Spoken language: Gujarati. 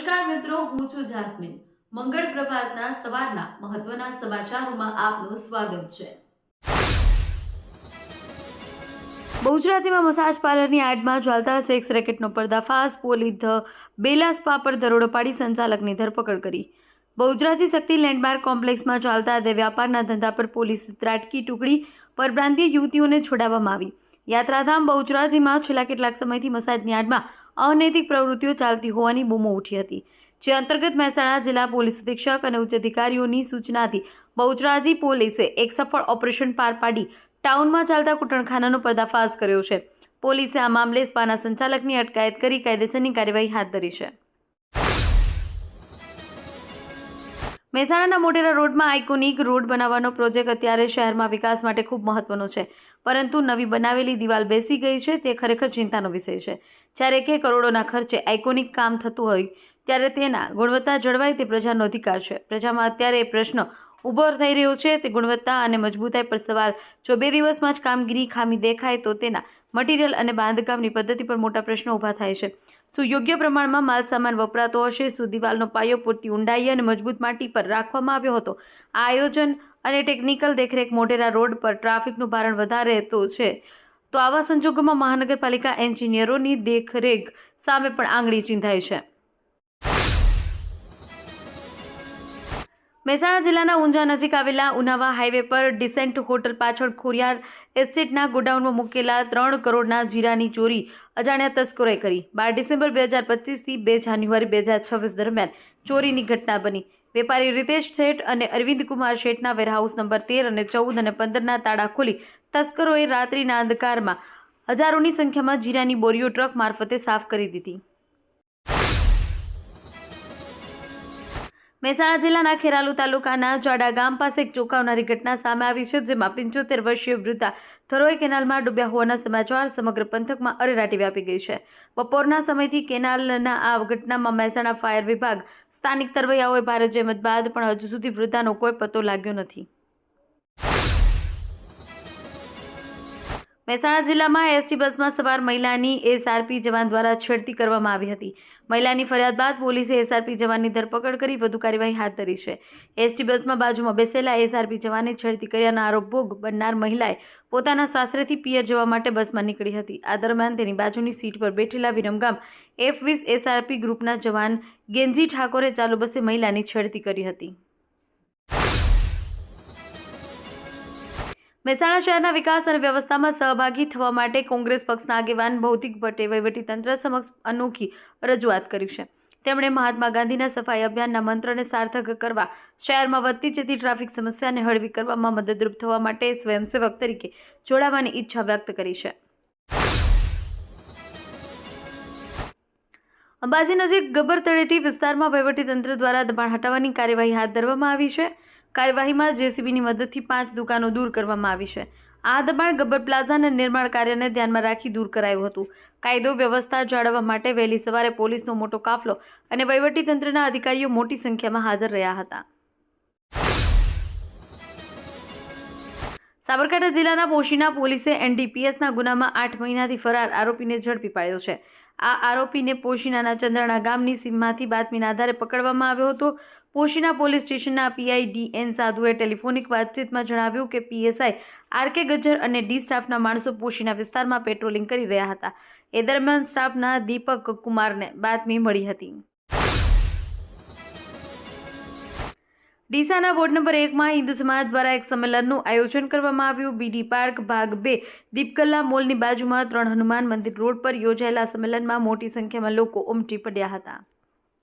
નમસ્કાર મિત્રો, હું છું જાસ્મીન. મંગળ પ્રભાતના સવારના મહત્વના સમાચારોમાં આપનું સ્વાગત છે. બહુચરાજીમાં મસાજ પાર્લરની એડમાં ચાલતા સેક્સ રેકેટનો પર્દાફાશ. પોલીસ બેલા સ્પા પર દરોડો પાડી સંચાલકની ધરપકડ કરી. બહુચરાજી શક્તિ લેન્ડમાર્ક કોમ્પ્લેક્સમાં ચાલતા દે વ્યાપારના ધંધા પર પોલીસ ત્રાટકી ટુકડી પરપ્રાંતીય યુવતીઓને છોડાવવામાં આવી. યાત્રાધામ બહુચરાજીમાં છેલ્લા કેટલાક સમયથી મસાજની આડમાં અનૈતિક પ્રવૃત્તિઓ ચાલતી હોવાની બૂમો ઉઠી હતી, જે અંતર્ગત મહેસાણા જિલ્લા પોલીસ અધિક્ષક અને ઉચ્ચ અધિકારીઓની સૂચનાથી બહુચરાજી પોલીસે એક સફળ ઓપરેશન પાર પાડી ટાઉનમાં ચાલતા કૂટણખાનાનો પર્દાફાશ કર્યો છે. પોલીસે આ મામલે સ્પાના સંચાલકની અટકાયત કરી કાયદેસરની કાર્યવાહી હાથ ધરી છે. મહેસાણાના મોટેરા રોડમાં આઇકોનિક રોડ બનાવવાનો પ્રોજેક્ટ અત્યારે શહેરમાં વિકાસ માટે ખૂબ મહત્વનો છે, પરંતુ નવી બનાવેલી દિવાલ બેસી ગઈ છે તે ખરેખર ચિંતાનો વિષય છે. જ્યારે કે કરોડોના ખર્ચે આઇકોનિક કામ થતું હોય ત્યારે તેના ગુણવત્તા જળવાય તે પ્રજાનો અધિકાર છે. પ્રજામાં અત્યારે એ પ્રશ્ન ઊભો થઈ રહ્યો છે તે ગુણવત્તા અને મજબૂતાઈ પર સવાલ. જો 2 દિવસમાં જ કામગીરી ખામી દેખાય તો તેના મટીરિયલ અને બાંધકામની પદ્ધતિ પર મોટા પ્રશ્નો ઊભા થાય છે. શું યોગ્ય પ્રમાણમાં માલસામાન વપરાતો હશે? શું દિવાલનો પાયો પૂરતી ઊંડાઈ અને મજબૂત માટી પર રાખવામાં આવ્યો હતો? આ આયોજન અને ટેકનિકલ દેખરેખ મોટેરા રોડ પર ટ્રાફિકનું ભારણ વધારે તો છે, તો આવા સંજોગોમાં મહાનગરપાલિકા એન્જિનિયરોની દેખરેખ સામે પણ આંગળી ચીંધાય છે. મહેસાણા જિલ્લાના ઊંઝા નજીક આવેલા ઉનાવા હાઈવે પર ડિસેન્ટ હોટલ પાછળ ખોરિયાર એસ્ટેટના ગોડાઉનમાં મૂકેલા 3 કરોડના જીરાની ચોરી અજાણ્યા તસ્કરોએ કરી. 12 ડિસેમ્બર 2025થી 2 જાન્યુઆરી 2026 દરમિયાન ચોરીની ઘટના બની. વેપારી રીતેશ શેઠ અને અરવિંદ કુમાર શેઠના વેરહાઉસ નંબર 13 અને 14 અને 15ના તાળા ખોલી તસ્કરોએ રાત્રિના અંધકારમાં હજારોની સંખ્યામાં જીરાની બોરીઓ ટ્રક મારફતે સાફ કરી દીધી. મહેસાણા જિલ્લાના ખેરાલુ તાલુકાના ચાડા ગામ પાસે એક ચોંકાવનારી ઘટના સામે આવી છે, જેમાં 75 વર્ષીય વૃદ્ધા ધરોઈ કેનાલમાં ડૂબ્યા હોવાના સમાચાર સમગ્ર પંથકમાં અરેરાટી વ્યાપી ગઈ છે. બપોરના સમયથી કેનાલના આ ઘટનામાં મહેસાણા ફાયર વિભાગ, સ્થાનિક તરવૈયાઓએ ભારે જહેમત બાદ પણ હજુ સુધી વૃદ્ધાનો કોઈ પત્તો લાગ્યો નથી. મહેસાણા જિલ્લામાં એસટી બસમાં સવાર મહિલાની એસઆરપી જવાન દ્વારા છેડતી કરવામાં આવી હતી. મહિલાની ફરિયાદ બાદ પોલીસે એસઆરપી જવાનની ધરપકડ કરી વધુ કાર્યવાહી હાથ ધરી છે. એસટી બસમાં બાજુમાં બેસેલા એસઆરપી જવાને છેડતી કર્યાનો આરોપ ભોગ બનનાર મહિલાએ પોતાના સાસરેથી પિયર જવા માટે બસમાં નીકળી હતી. આ દરમિયાન તેની બાજુની સીટ પર બેઠેલા વિરમગામ F20 એસઆરપી ગ્રુપના જવાન ગેનજી ઠાકોરે ચાલુ બસે મહિલાની છેડતી કરી હતી. મહેસાણા શહેરના વિકાસ અને વ્યવસ્થામાં સહભાગી થવા માટે કોંગ્રેસ પક્ષના આગેવાન ભૌતિક ભટ્ટે વહીવટીતંત્ર સમક્ષ અનોખી રજૂઆત કરી છે. તેમણે મહાત્મા ગાંધીના સફાઈ અભિયાનના મંત્રને સાર્થક કરવા, શહેરમાં વધતી જતી ટ્રાફિક સમસ્યાને હળવી કરવામાં મદદરૂપ થવા માટે સ્વયંસેવક તરીકે જોડાવાની ઈચ્છા વ્યક્ત કરી છે. અંબાજી નજીક ગબ્બર તળેટી વિસ્તારમાં વહીવટીતંત્ર દ્વારા દબાણ હટાવવાની કાર્યવાહી હાથ ધરવામાં આવી છે. કાર્યવાહીમાં જેસીબીની મદદથી 5 દુકાનો દૂર કરવામાં આવી છે. આ દબાણ ગબ્બર પ્લાઝાના નિર્માણ કાર્યને ધ્યાનમાં રાખી દૂર કરાયું હતું. કાયદો વ્યવસ્થા જાળવવા માટે વહેલી સવારે પોલીસનો મોટો કાફલો અને વહીવટીતંત્રના અધિકારીઓ મોટી સંખ્યામાં હાજર રહ્યા હતા. સાબરકાંઠા જિલ્લાના પોશીના પોલીસે એનડીપીએસના ગુનામાં 8 મહિનાથી ફરાર આરોપીને ઝડપી પાડ્યો છે. આ આરોપીને પોશીનાના ચંદ્રણા ગામની સીમમાંથી બાતમીના આધારે પકડવામાં આવ્યો હતો. પોશીના પોલીસ સ્ટેશનના પીઆઈ ડી.એન. સાધુએ ટેલિફોનિક વાતચીતમાં જણાવ્યું કે પીએસઆઈ આર.કે. ગજ્જર અને ડી સ્ટાફના માણસો પોશીના વિસ્તારમાં પેટ્રોલિંગ કરી રહ્યા હતા. એ દરમિયાન સ્ટાફના દીપક કુમારને બાતમી મળી હતી. ડીસાના વોર્ડ નંબર 1માં હિન્દુ સમાજ દ્વારા એક સંમેલનનું આયોજન કરવામાં આવ્યું. બીડી પાર્ક ભાગ 2 દીપકલ્લા મોલની બાજુમાં 3 હનુમાન મંદિર રોડ પર યોજાયેલા સંમેલનમાં મોટી સંખ્યામાં લોકો ઉમટી પડ્યા હતા.